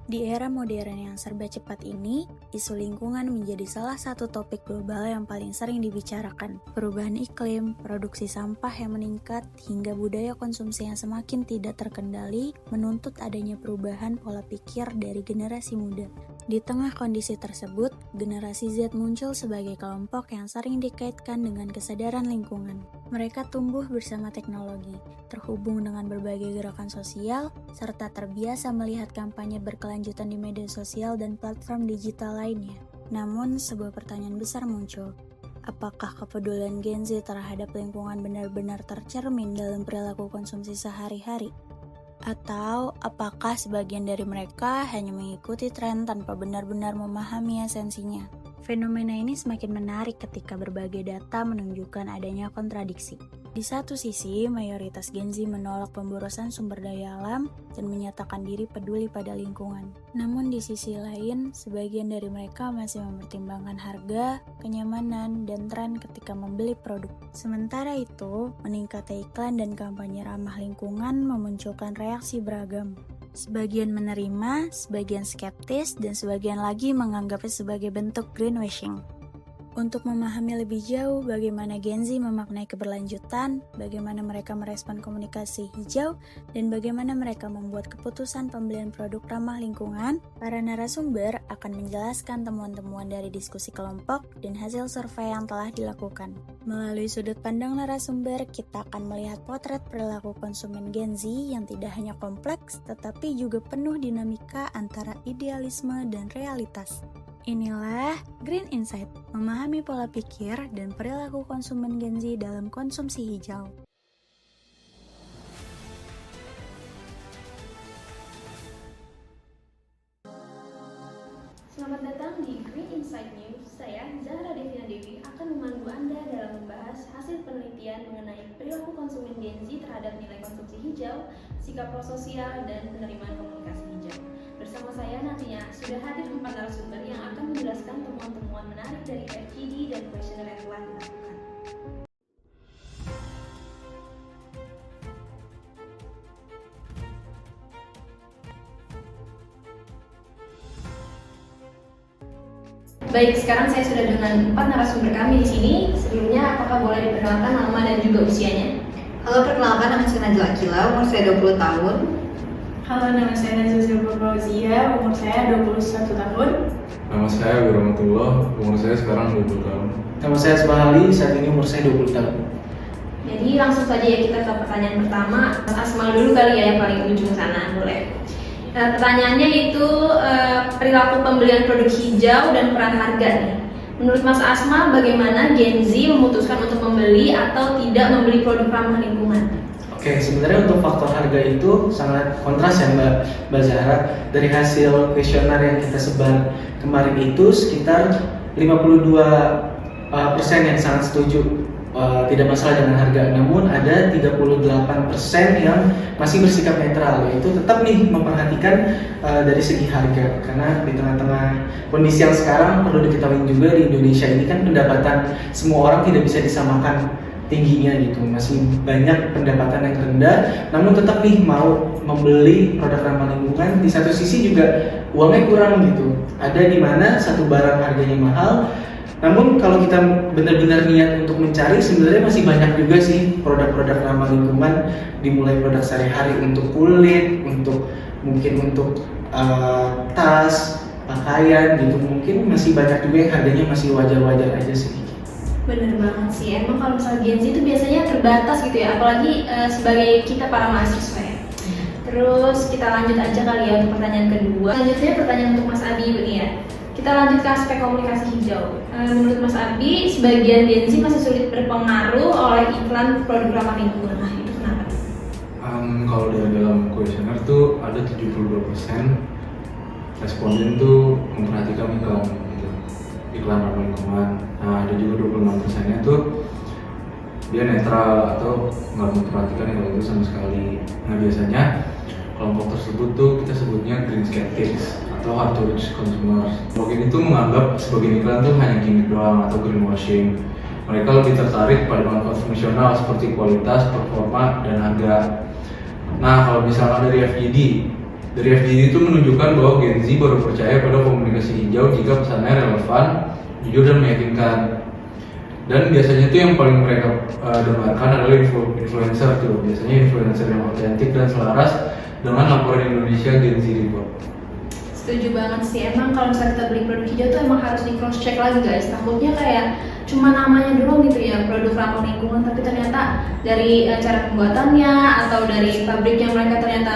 Di era modern yang serba cepat ini, isu lingkungan menjadi salah satu topik global yang paling sering dibicarakan. Perubahan iklim, produksi sampah yang meningkat, hingga budaya konsumsi yang semakin tidak terkendali menuntut adanya perubahan pola pikir dari generasi muda. Di tengah kondisi tersebut, generasi Z muncul sebagai kelompok yang sering dikaitkan dengan kesadaran lingkungan. Mereka tumbuh bersama teknologi, terhubung dengan berbagai gerakan sosial, serta terbiasa melihat kampanye berkelanjutan di media sosial dan platform digital lainnya. Namun, sebuah pertanyaan besar muncul. Apakah kepedulian Gen Z terhadap lingkungan benar-benar tercermin dalam perilaku konsumsi sehari-hari? Atau apakah sebagian dari mereka hanya mengikuti tren tanpa benar-benar memahami esensinya? Fenomena ini semakin menarik ketika berbagai data menunjukkan adanya kontradiksi. Di satu sisi, mayoritas Gen Z menolak pemborosan sumber daya alam dan menyatakan diri peduli pada lingkungan. Namun di sisi lain, sebagian dari mereka masih mempertimbangkan harga, kenyamanan, dan tren ketika membeli produk. Sementara itu, meningkatnya iklan dan kampanye ramah lingkungan memunculkan reaksi beragam. Sebagian menerima, sebagian skeptis, dan sebagian lagi menganggapnya sebagai bentuk greenwashing. Untuk memahami lebih jauh bagaimana Gen Z memaknai keberlanjutan, bagaimana mereka merespon komunikasi hijau, dan bagaimana mereka membuat keputusan pembelian produk ramah lingkungan, para narasumber akan menjelaskan temuan-temuan dari diskusi kelompok dan hasil survei yang telah dilakukan. Melalui sudut pandang narasumber, kita akan melihat potret perilaku konsumen Gen Z yang tidak hanya kompleks, tetapi juga penuh dinamika antara idealisme dan realitas. Inilah Green Insight, memahami pola pikir dan perilaku konsumen Gen Z dalam konsumsi hijau. Selamat datang di Green Insight News. Saya, Zahra Devina Dewi, akan memandu Anda dalam membahas hasil penelitian mengenai perilaku konsumen Gen Z terhadap nilai konsumsi hijau, sikap prososial, dan penerimaan komunikasi hijau. Bersama saya nantinya sudah hadir 4 narasumber yang akan menjelaskan temuan-temuan menarik dari FGD dan kuesioner yang telah dilakukan. Baik, sekarang saya sudah dengan 4 narasumber kami di sini. Sebelumnya, apakah boleh diperkenalkan nama dan juga usianya? Halo, perkenalkan, nama saya Najla Akila, umur saya 20 tahun. Halo, nama saya Najla Fauzia, umur saya 21 tahun. Nama saya Wirahmatullah, umur saya sekarang 20 tahun. Nama saya Asmahali, saat ini umur saya 20 tahun. Jadi langsung saja ya kita ke pertanyaan pertama. Mas Asmal dulu kali ya, yang paling ujung sana, boleh. Pertanyaannya itu perilaku pembelian produk hijau dan peran harga nih. Menurut Mas Asma, bagaimana Gen Z memutuskan untuk membeli atau tidak membeli produk ramah lingkungan? Oke, sebenarnya untuk faktor harga itu sangat kontras ya Mbak Zahra. Dari hasil kuesioner yang kita sebar kemarin itu sekitar 52% yang sangat setuju tidak masalah dengan harga. Namun ada 38% yang masih bersikap netral, yaitu tetap nih memperhatikan dari segi harga. Karena di tengah-tengah kondisi yang sekarang perlu diketahui juga di Indonesia ini kan pendapatan semua orang tidak bisa disamakan tingginya gitu, masih banyak pendapatan yang rendah, namun tetap nih mau membeli produk ramah lingkungan. Di satu sisi juga uangnya kurang gitu, ada di mana satu barang harganya mahal, namun kalau kita benar-benar niat untuk mencari, sebenarnya masih banyak juga sih produk-produk ramah lingkungan, dimulai produk sehari-hari untuk kulit, mungkin untuk tas, pakaian gitu, mungkin masih banyak juga yang harganya masih wajar-wajar aja sih. Bener banget sih, emang kalau misalnya Gen Z itu biasanya terbatas gitu ya, apalagi sebagai kita para mahasiswa ya. Terus kita lanjut aja kali ya untuk pertanyaan kedua. Selanjutnya pertanyaan untuk Mas Abi ini ya. Kita lanjut ke aspek komunikasi hijau. Menurut Mas Abi, sebagian Gen Z masih sulit berpengaruh oleh iklan produk ramah lingkungan. Nah, itu kenapa? Kalau dari dalam kuesioner tuh ada 72% responden tuh memperhatikan iklan ramah lingkungan. Nah, ada juga 26%-nya tuh dia netral atau nggak memperhatikan iklan itu sama sekali. Nah, biasanya kelompok tersebut tuh kita sebutnya green skeptics atau hard to reach consumers. Kelompok ini tuh menganggap sebagian iklan tuh hanya gimmick doang atau greenwashing. Mereka lebih tertarik pada manfaat fungsional seperti kualitas, performa, dan harga. Nah, kalau misalnya dari FGD, Dari FGD itu menunjukkan bahwa Gen Z baru percaya pada komunikasi hijau jika pesannya relevan, jujur dan meyakinkan. Dan biasanya tuh yang paling mereka dengarkan adalah influencer tuh. Biasanya influencer yang otentik dan selaras dengan laporan Indonesia Gen Z Report. Setuju banget sih, emang kalau misalnya kita beli produk hijau tuh emang harus di cross check lagi guys. Takutnya kayak cuma namanya doang gitu ya, produk ramah lingkungan, tapi ternyata dari cara pembuatannya atau dari pabrik yang mereka ternyata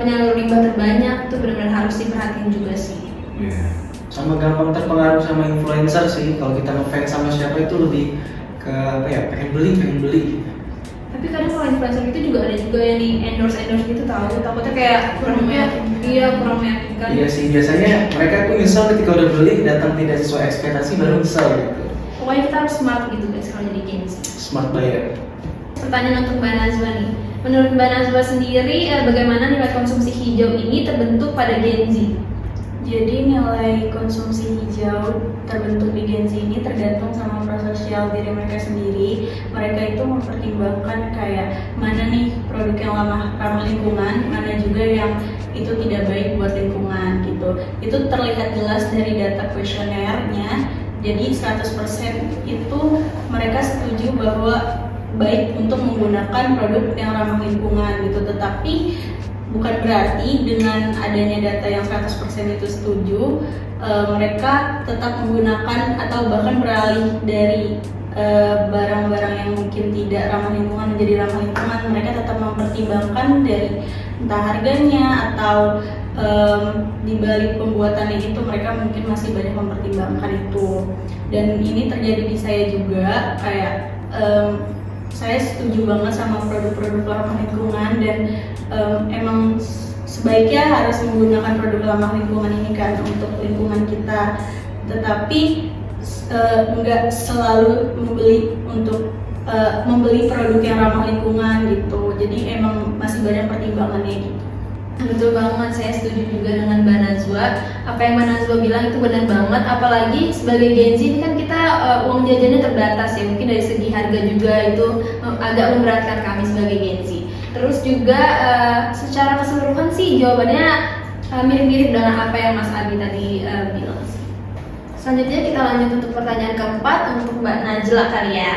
penyalur limbah terbanyak, itu benar-benar harus diperhatiin juga sih. Yeah. Sama gampang terpengaruh sama influencer sih. Kalau kita ngefans sama siapa itu lebih ke apa ya, pengen beli. Tapi kadang kalau influencer itu juga ada juga yang di endorse gitu tahu, takutnya kayak kurang meyakinkan. Iya sih, biasanya mereka tuh nyesel ketika udah beli, datang tidak sesuai ekspektasi baru nyesel gitu. Pokoknya kita harus smart gitu guys kalau jadi Gen Z. Smart buyer. Pertanyaan untuk Mbak Nazwa nih. Menurut Mbak Nazwa sendiri, bagaimana nilai konsumsi hijau ini terbentuk pada Gen Z? Jadi nilai konsumsi hijau terbentuk di Gen Z ini tergantung sama prososial diri mereka sendiri. Mereka itu mempertimbangkan kayak mana nih produk yang ramah lingkungan, mana juga yang itu tidak baik buat lingkungan gitu. Itu terlihat jelas dari data kuesionernya. Jadi 100% itu mereka setuju bahwa baik untuk menggunakan produk yang ramah lingkungan gitu. Tetapi bukan berarti dengan adanya data yang 100% itu setuju, mereka tetap menggunakan atau bahkan beralih dari barang-barang yang mungkin tidak ramah lingkungan menjadi ramah lingkungan. Mereka tetap mempertimbangkan dari entah harganya atau di balik pembuatannya itu mereka mungkin masih banyak mempertimbangkan itu. Dan ini terjadi di saya juga, kayak saya setuju banget sama produk-produk ramah lingkungan dan emang sebaiknya harus menggunakan produk ramah lingkungan ini kan untuk lingkungan kita, tetapi nggak selalu membeli produk yang ramah lingkungan gitu. Jadi emang masih banyak pertimbangannya gitu. Betul banget, saya setuju juga dengan Mbak Nazwa. Apa yang Mbak Nazwa bilang itu benar banget. Apalagi sebagai Gen Z ini kan kita uang jajannya terbatas ya. Mungkin dari segi harga juga itu agak memberatkan kami sebagai Gen Z. Terus juga secara keseluruhan sih jawabannya mirip-mirip dengan apa yang Mas Abi tadi bilang sih. Selanjutnya kita lanjut untuk pertanyaan keempat untuk Mbak Najla kali ya.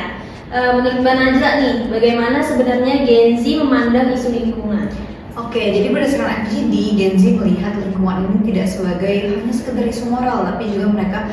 Menurut Mbak Najla nih, bagaimana sebenarnya Gen Z memandang isu lingkungan? Oke, jadi berdasarkan FGD, Gen Z melihat lingkungan ini tidak sebagai hanya sekedar isu moral, tapi juga mereka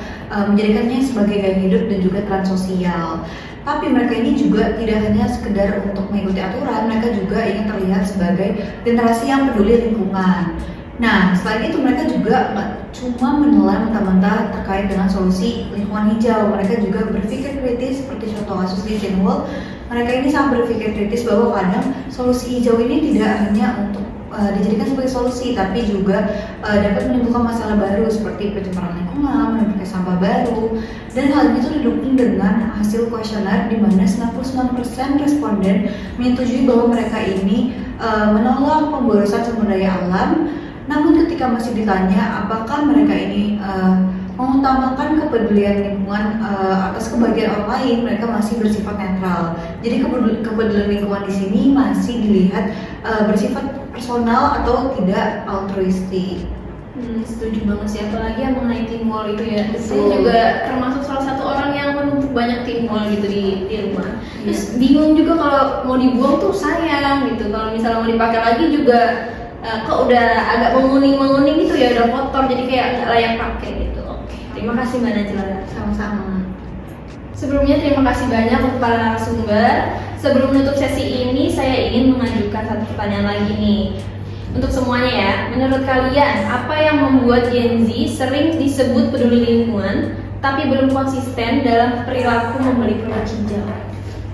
menjadikannya sebagai gaya hidup dan juga tren sosial. Tapi mereka ini juga tidak hanya sekedar untuk mengikuti aturan, mereka juga ingin terlihat sebagai generasi yang peduli lingkungan. Nah, selain itu mereka juga cuma menelan mentah-mentah terkait dengan solusi lingkungan hijau. Mereka juga berpikir kritis seperti contoh kasus di Jenwol. Mereka ini sangat berpikir kritis bahwa kadang solusi hijau ini tidak hanya untuk dijadikan sebagai solusi, tapi juga dapat menimbulkan masalah baru seperti pencemaran lingkungan, menimbulkan sampah baru, dan hal itu didukung dengan hasil kuesioner di mana 99% responden menyetujui bahwa mereka ini menolak pemborosan sumber daya alam. Namun ketika masih ditanya apakah mereka ini mengutamakan kepedulian lingkungan atas kebahagiaan orang lain, mereka masih bersifat netral. Jadi kepedulian lingkungan di sini masih dilihat bersifat personal atau tidak altruistik. Setuju banget sih, apalagi yang mengenai tim mall itu ya. Saya juga termasuk salah satu orang yang menumpuk banyak tim mall gitu di rumah. Terus bingung juga kalau mau dibuang tuh sayang gitu. Kalau misalnya mau dipakai lagi juga kok udah agak menguning gitu ya, udah kotor jadi kayak nggak layak pakai gitu. Oke, terima kasih Mbak Najla. Sama-sama. Sebelumnya terima kasih banyak untuk para narasumber. Sebelum menutup sesi ini, saya ingin mengajukan satu pertanyaan lagi nih untuk semuanya ya. Menurut kalian, apa yang membuat Gen Z sering disebut peduli lingkungan, tapi belum konsisten dalam perilaku membeli produk hijau?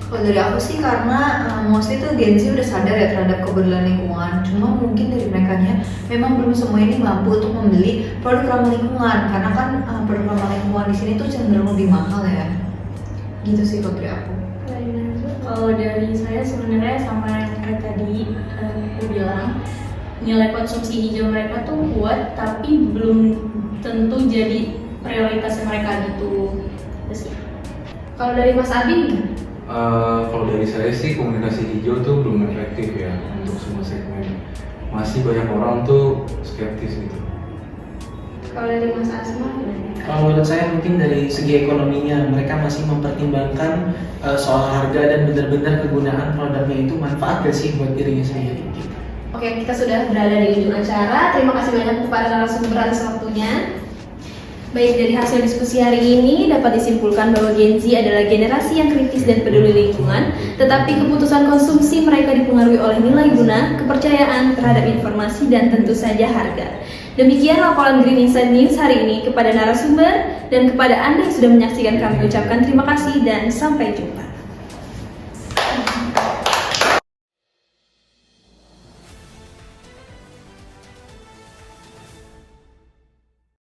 Kalau dari aku sih karena mostly tuh Gen Z udah sadar ya terhadap kepedulian lingkungan. Cuma mungkin dari merekanya memang belum semua ini mampu untuk membeli produk ramah lingkungan, karena kan produk ramah lingkungan di sini tuh cenderung lebih mahal ya. Gitu sih kalau dari aku. Kalau dari saya sebenarnya sama yang kayak tadi aku bilang, nilai konsumsi hijau mereka tuh kuat tapi belum tentu jadi prioritas mereka gitu. Terus, kalau dari Mas Abi? Kalau dari saya sih komunikasi hijau tuh belum efektif ya untuk semua segmen. masih banyak orang tuh skeptis gitu. Kalau dari Mas Asma gimana? Kalau menurut saya mungkin dari segi ekonominya mereka masih mempertimbangkan soal harga dan benar-benar kegunaan produknya itu manfaat gak sih buat dirinya sendiri gitu. Oke, kita sudah berada di ujung acara. Terima kasih banyak kepada narasumber atas waktunya. Baik, dari hasil diskusi hari ini dapat disimpulkan bahwa Gen Z adalah generasi yang kritis dan peduli lingkungan, tetapi keputusan konsumsi mereka dipengaruhi oleh nilai guna, kepercayaan terhadap informasi, dan tentu saja harga. Demikian laporan Green Insight News hari ini. Kepada narasumber dan kepada Anda yang sudah menyaksikan, kami ucapkan terima kasih dan sampai jumpa.